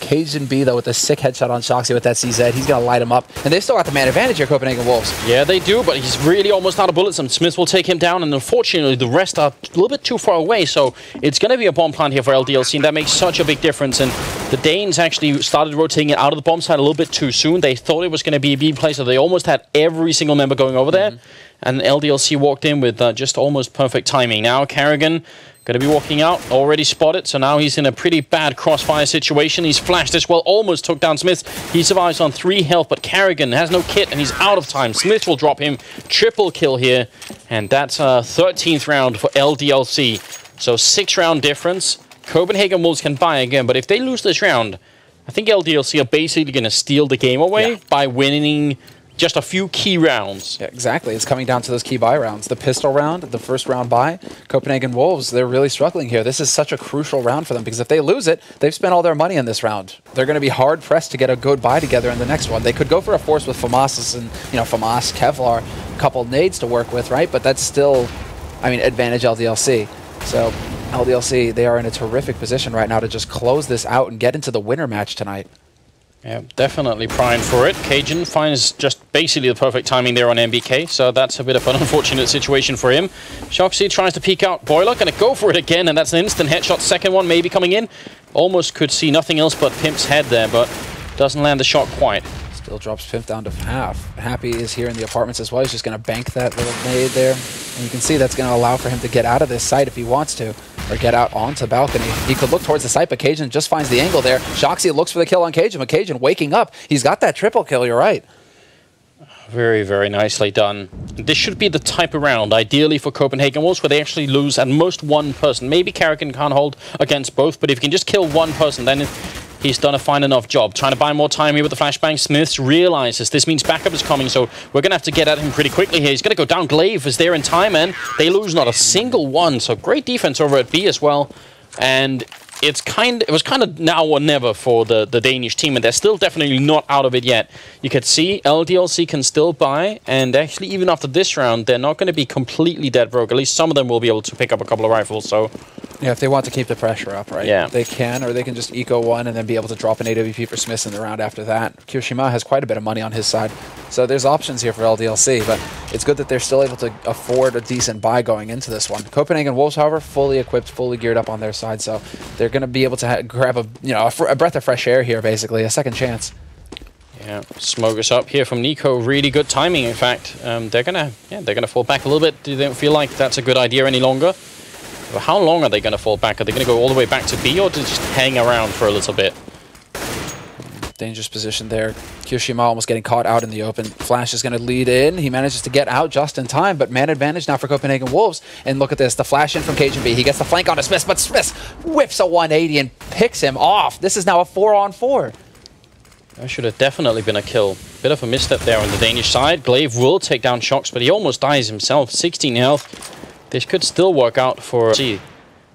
Cajun B, though, with a sick headshot on Shoxy with that CZ. He's going to light him up. And they've still got the man advantage here, Copenhagen Wolves. Yeah, they do, but he's really almost out of bullets, and Smith will take him down, and unfortunately, the rest are a little bit too far away, so it's going to be a bomb plant here for LDLC, and that makes such a big difference. And the Danes actually started rotating it out of the bomb site a little bit too soon. They thought it was going to be a B play, so they almost had every single member going over there. And LDLC walked in with just almost perfect timing. Now, Karrigan going to be walking out, already spotted, so now he's in a pretty bad crossfire situation. He's flashed as well, almost took down Smith. He survives on 3 health, but Karrigan has no kit, and he's out of time. Smith will drop him. Triple kill here, and that's a 13th round for LDLC. So 6-round difference. Copenhagen Wolves can buy again, but if they lose this round, I think LDLC are basically going to steal the game away by winning just a few key rounds. Yeah, exactly. It's coming down to those key buy rounds. The pistol round, the first round buy. Copenhagen Wolves, they're really struggling here. This is such a crucial round for them, because if they lose it, they've spent all their money in this round. They're going to be hard pressed to get a good buy together in the next one. They could go for a force with FAMAS and, FAMAS, Kevlar, a couple nades to work with, right? But that's still, advantage LDLC. So LDLC, they are in a terrific position right now to just close this out and get into the winner match tonight. Yeah, definitely primed for it. Cajun finds just basically the perfect timing there on NBK, so that's a bit of an unfortunate situation for him. Shoxy tries to peek out. Boiler going to go for it again, and that's an instant headshot. Second one maybe coming in. Almost could see nothing else but Pimp's head there, but doesn't land the shot quite. Still drops Pimp down to half. Happy is here in the apartments as well. He's just going to bank that little nade there. And you can see that's going to allow for him to get out of this site if he wants to, or get out onto balcony. He could look towards the site, but Cajun just finds the angle there. Shoxy looks for the kill on Cajun, but Cajun waking up. He's got that triple kill, you're right. Very, very nicely done. This should be the type of round, ideally for Copenhagen Wolves, where they actually lose at most one person. Maybe Karrigan can't hold against both, but if you can just kill one person, then he's done a fine enough job. Trying to buy more time here with the flashbang. Smiths realizes this means backup is coming, so we're going to have to get at him pretty quickly here. He's going to go down. Glaive is there in time, and they lose not a single one. So great defense over at B as well. And it was kind of now or never for the Danish team, and they're still definitely not out of it yet. You could see LDLC can still buy, and actually even after this round, they're not going to be completely dead broke. At least some of them will be able to pick up a couple of rifles. So yeah, if they want to keep the pressure up, right? Yeah. They can, or they can just eco one and then be able to drop an AWP for Smiths in the round after that. Kyoshima has quite a bit of money on his side, so there's options here for LDLC, but it's good that they're still able to afford a decent buy going into this one. Copenhagen Wolves, however, fully equipped, fully geared up on their side, so they're going to be able to grab a breath of fresh air here, basically, a second chance. Yeah, smoke us up here from Nico. Really good timing, in fact. They're gonna fall back a little bit. They don't feel like that's a good idea any longer. But how long are they gonna fall back? Are they gonna go all the way back to B, or just hang around for a little bit? Dangerous position there. Kyoshima almost getting caught out in the open. Flash is going to lead in. He manages to get out just in time, but man advantage now for Copenhagen Wolves. And look at this, the flash in from Cajun B. He gets the flank onto Smith, but Smith whips a 180 and picks him off. This is now a 4-on-4. That should have definitely been a kill. Bit of a misstep there on the Danish side. Glaive will take down Shox, but he almost dies himself. 16 health. This could still work out for...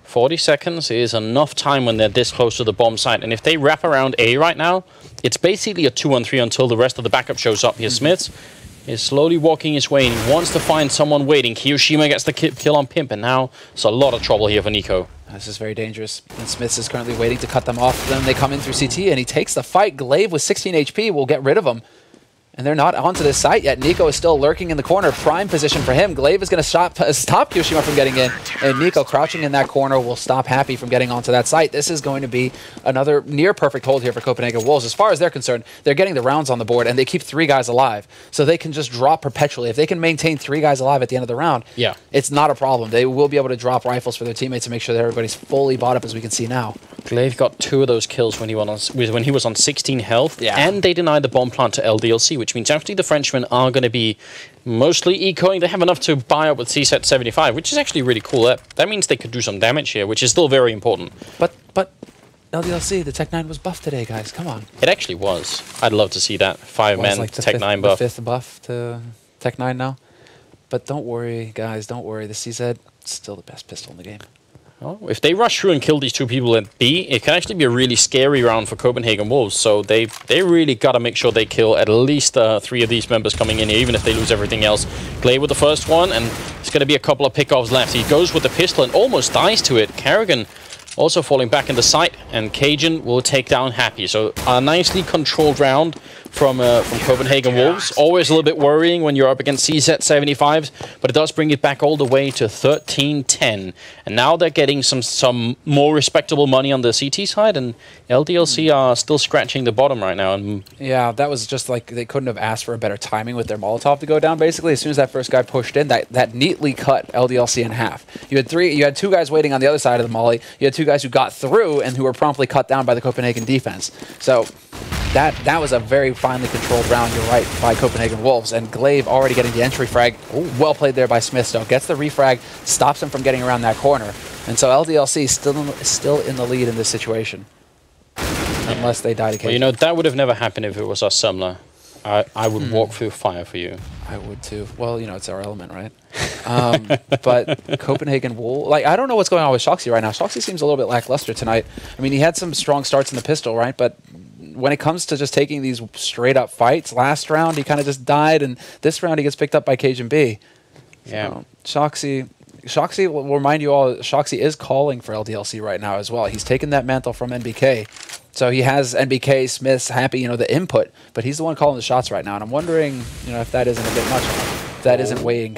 40 seconds is enough time when they're this close to the bomb site. And if they wrap around A right now, it's basically a 2-on-3 until the rest of the backup shows up here. Smiths is slowly walking his way, and he wants to find someone waiting. Kiyoshima gets the kill on Pimp, and now it's a lot of trouble here for Nico. This is very dangerous. And Smiths is currently waiting to cut them off. Then they come in through CT, and he takes the fight. Glaive with 16 HP will get rid of him. And they're not onto this site yet. Nico is still lurking in the corner. Prime position for him. Glaive is going to stop Kyoshima from getting in. And Nico, crouching in that corner, will stop Happy from getting onto that site. This is going to be another near-perfect hold here for Copenhagen Wolves. As far as they're concerned, they're getting the rounds on the board, and they keep 3 guys alive. So they can just drop perpetually. If they can maintain 3 guys alive at the end of the round, yeah, it's not a problem. They will be able to drop rifles for their teammates to make sure that everybody's fully bought up, as we can see now. Glaive got 2 of those kills when he was on 16 health, and they denied the bomb plant to LDLC, which means actually the Frenchmen are going to be mostly ecoing. They have enough to buy up with CSET 75, which is actually really cool. That means they could do some damage here, which is still very important. But LDLC, the Tech 9 was buffed today, guys. Come on. It actually was. I'd love to see that 5-man like Tech 9 buff. The 5th buff to Tech 9 now. But don't worry, guys. Don't worry. The CZ is still the best pistol in the game. Well, if they rush through and kill these 2 people at B, it can actually be a really scary round for Copenhagen Wolves. So they really got to make sure they kill at least 3 of these members coming in here, even if they lose everything else. Glaive with the first one, and it's going to be a couple of pickoffs left. He goes with the pistol and almost dies to it. Karrigan also falling back in the site, and Cajun will take down Happy. So a nicely controlled round from Copenhagen Wolves. Always a little bit worrying when you're up against CZ 75s, but it does bring it back all the way to 13-10. And now they're getting some more respectable money on the CT side, and LDLC are still scratching the bottom right now. And yeah, that was just like they couldn't have asked for a better timing with their Molotov to go down. Basically, as soon as that first guy pushed in, that neatly cut LDLC in half. You had 2 guys waiting on the other side of the molly. You had 2 guys who got through and who were promptly cut down by the Copenhagen defense. So that was a very finely controlled round, you're right, by Copenhagen Wolves. And Glaive already getting the entry frag. Ooh, well played there by Smith, though. Gets the refrag, stops him from getting around that corner. And so LDLC still in the lead in this situation. Unless they die to Cajun. Well, you know, that would have never happened if it was us, Sumler. I would walk through fire for you. I would too. Well, you know, it's our element, right? But Copenhagen Wolves, like, I don't know what's going on with Shoxy right now. Shoxy seems a little bit lackluster tonight. I mean, he had some strong starts in the pistol, right? But when it comes to just taking these straight up fights, last round he kind of just died, and this round he gets picked up by Cajun B. Yeah. So, Shoxy will remind you all, Shoxy is calling for LDLC right now as well. He's taken that mantle from NBK. So he has NBK, Smiths, Happy, you know, the input, but he's the one calling the shots right now. And I'm wondering, you know, if that isn't a bit much, if that isn't weighing.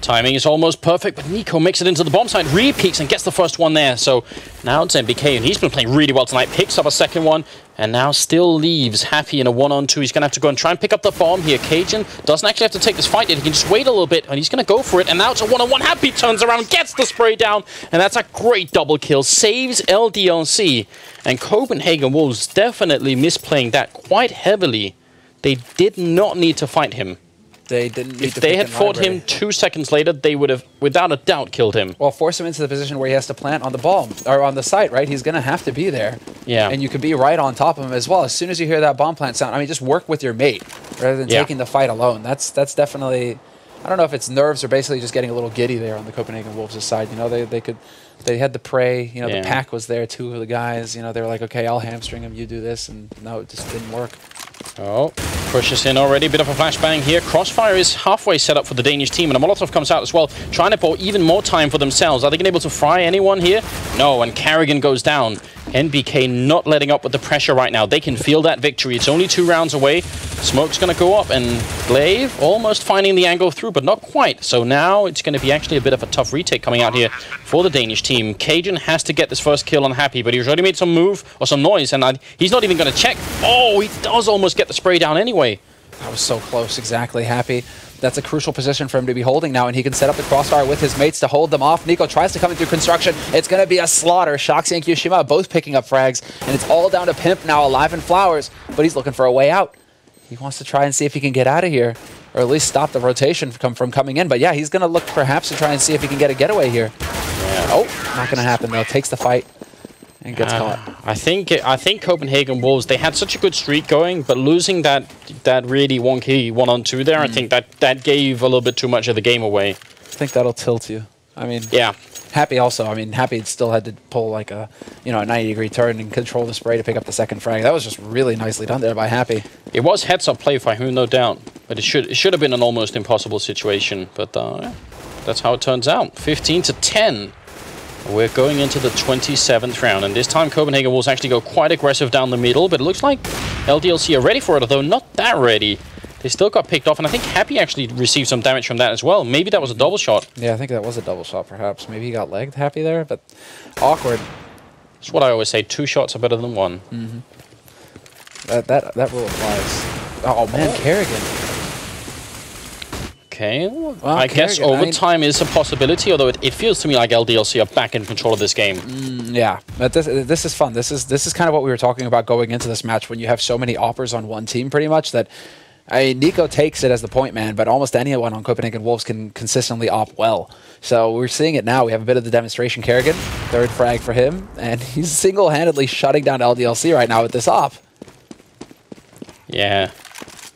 Timing is almost perfect, but Nico makes it into the bomb site, re-peeks and gets the first one there. So now it's MBK, and he's been playing really well tonight. Picks up a second one, and now still leaves Happy in a 1-on-2. He's going to have to go and try and pick up the bomb here. Cajun doesn't actually have to take this fight yet. He can just wait a little bit, and he's going to go for it. And now it's a 1-on-1. Happy turns around, gets the spray down, and that's a great double kill. Saves LDLC. And Copenhagen Wolves definitely misplaying that quite heavily. They did not need to fight him. They didn't need If to they pick had an fought library. him 2 seconds later, they would have, without a doubt, killed him. Well, force him into the position where he has to plant on the bomb, or on the site, right? He's going to have to be there. Yeah. And you could be right on top of him as well. As soon as you hear that bomb plant sound, I mean, just work with your mate rather than taking the fight alone. That's definitely, I don't know if it's nerves or basically just getting a little giddy there on the Copenhagen Wolves' side. You know, they had the prey, you know, the pack was there, 2 of the guys, you know, they were like, okay, I'll hamstring him, you do this, and no, it just didn't work. Oh, pushes in already. Bit of a flashbang here. Crossfire is halfway set up for the Danish team, and a Molotov comes out as well, trying to bought even more time for themselves. Are they going to be able to fry anyone here? No, and Carrigan goes down. NBK not letting up with the pressure right now. They can feel that victory. It's only 2 rounds away. Smoke's going to go up, and Glaive almost finding the angle through, but not quite. So now it's going to be actually a bit of a tough retake coming out here for the Danish team. Cajun has to get this first kill on Happy, but he's already made some move or some noise, and he's not even going to check. Oh, he does almost get the spray down anyway. That was so close, exactly. Happy. That's a crucial position for him to be holding now, and he can set up the crossfire with his mates to hold them off. Nico tries to come in through construction. It's going to be a slaughter. Shoxy and Kyoshima both picking up frags, and it's all down to Pimp now alive in flowers, but he's looking for a way out. He wants to try and see if he can get out of here, or at least stop the rotation from coming in. But yeah, he's going to look perhaps to try and see if he can get a getaway here. Yeah. Oh, not going to happen though. Takes the fight and gets caught. I think Copenhagen Wolves, they had such a good streak going, but losing that really wonky 1-on-2 there, I think that gave a little bit too much of the game away. I think that'll tilt you. I mean, yeah. Happy also. I mean, Happy still had to pull like a, you know, a 90-degree turn and control the spray to pick up the second frag. That was just really nicely done there by Happy. It was heads-up play for him, no doubt, but it should have been an almost impossible situation. But that's how it turns out. 15-10. We're going into the 27th round, and this time Copenhagen Wolves actually go quite aggressive down the middle, but it looks like LDLC are ready for it, although not that ready. They still got picked off, and I think Happy actually received some damage from that as well. Maybe that was a double shot. Yeah, I think that was a double shot, perhaps. Maybe he got legged, Happy there, but awkward. That's what I always say, 2 shots are better than 1. That rule applies. Oh, man, Carrigan. Okay, well, I guess overtime is a possibility, although it feels to me like LDLC are back in control of this game. Yeah, but this is fun. This is kind of what we were talking about going into this match when you have so many offers on one team, pretty much, that Nico takes it as the point man, but almost anyone on Copenhagen Wolves can consistently op well. So we're seeing it now. We have a bit of the demonstration. Carrigan, 3rd frag for him, and he's single-handedly shutting down LDLC right now with this op. Yeah.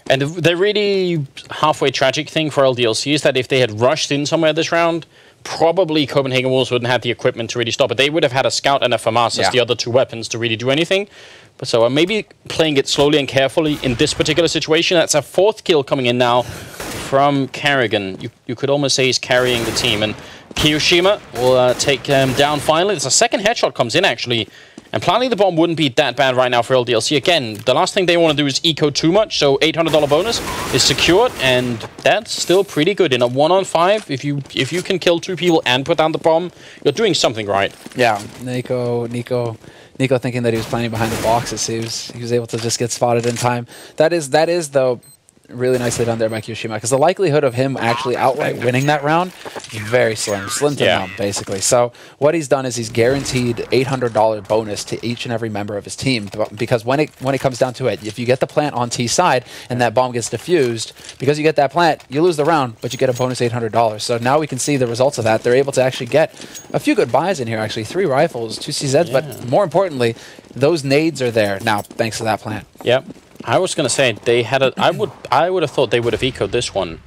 And the really halfway tragic thing for LDLC is that if they had rushed in somewhere this round, probably Copenhagen Wolves wouldn't have the equipment to really stop it. They would have had a Scout and a FAMAS as the other 2 weapons to really do anything. But so maybe playing it slowly and carefully in this particular situation. That's a 4th kill coming in now from Carrigan. You could almost say he's carrying the team. And Kyoshima will take him down finally. There's a 2nd headshot comes in, actually. And planting the bomb wouldn't be that bad right now for LDLC. Again, the last thing they want to do is eco too much, so $800 bonus is secured, and that's still pretty good. In a 1-on-5, if you can kill 2 people and put down the bomb, you're doing something right. Yeah, Nico thinking that he was playing behind the boxes. He was able to just get spotted in time. That is though really nicely done there by Kyoshima, because the likelihood of him actually outright winning that round is very slim to none, basically. So what he's done is he's guaranteed $800 bonus to each and every member of his team, because when it comes down to it, if you get the plant on T side and that bomb gets defused, because you get that plant, you lose the round, but you get a bonus $800. So now we can see the results of that. They're able to actually get a few good buys in here, actually. 3 rifles, 2 CZs, but more importantly, those nades are there now thanks to that plant. Yep. I was going to say they had a. I would have thought they would have ecoed this one,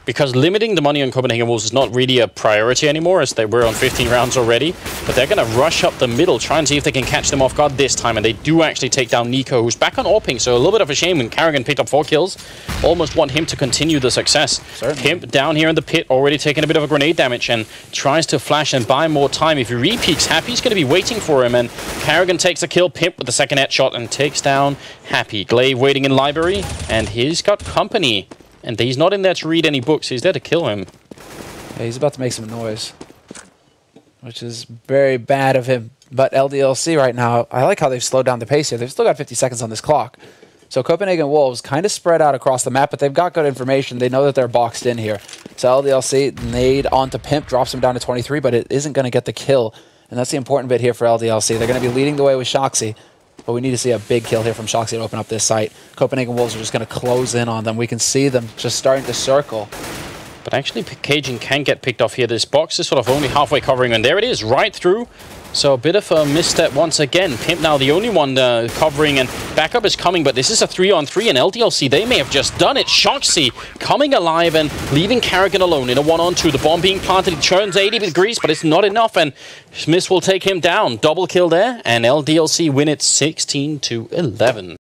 because limiting the money on Copenhagen Wolves is not really a priority anymore, as they were on 15 rounds already. But they're going to rush up the middle, try and see if they can catch them off guard this time, and they do actually take down Nico, who's back on AWPing. So a little bit of a shame when Carrigan picked up 4 kills. Almost want him to continue the success. Certainly. Pimp down here in the pit, already taking a bit of a grenade damage, and tries to flash and buy more time. If he re-peeks, Happy's going to be waiting for him, and Carrigan takes a kill. Pimp with the 2nd headshot and takes down Happy. Glaive waiting in library, and he's got company. And he's not in there to read any books, he's there to kill him. Yeah, he's about to make some noise, which is very bad of him. But LDLC right now, I like how they've slowed down the pace here. They've still got 50 seconds on this clock. So Copenhagen Wolves kind of spread out across the map, but they've got good information. They know that they're boxed in here. So LDLC nade onto Pimp, drops him down to 23, but it isn't going to get the kill. And that's the important bit here for LDLC. They're going to be leading the way with Shoxy, but we need to see a big kill here from Shoxy to open up this site. Copenhagen Wolves are just going to close in on them. We can see them just starting to circle. But actually, Cajun can get picked off here. This box is sort of only halfway covering, and there it is, right through. So a bit of a misstep once again. Pimp now the only one covering, and backup is coming, but this is a 3-on-3, and LDLC, they may have just done it. Shoxy coming alive and leaving Karrigan alone in a 1-on-2. The bomb being planted, it turns 80 degrees, but it's not enough, and Smith will take him down. Double kill there, and LDLC win it 16-11.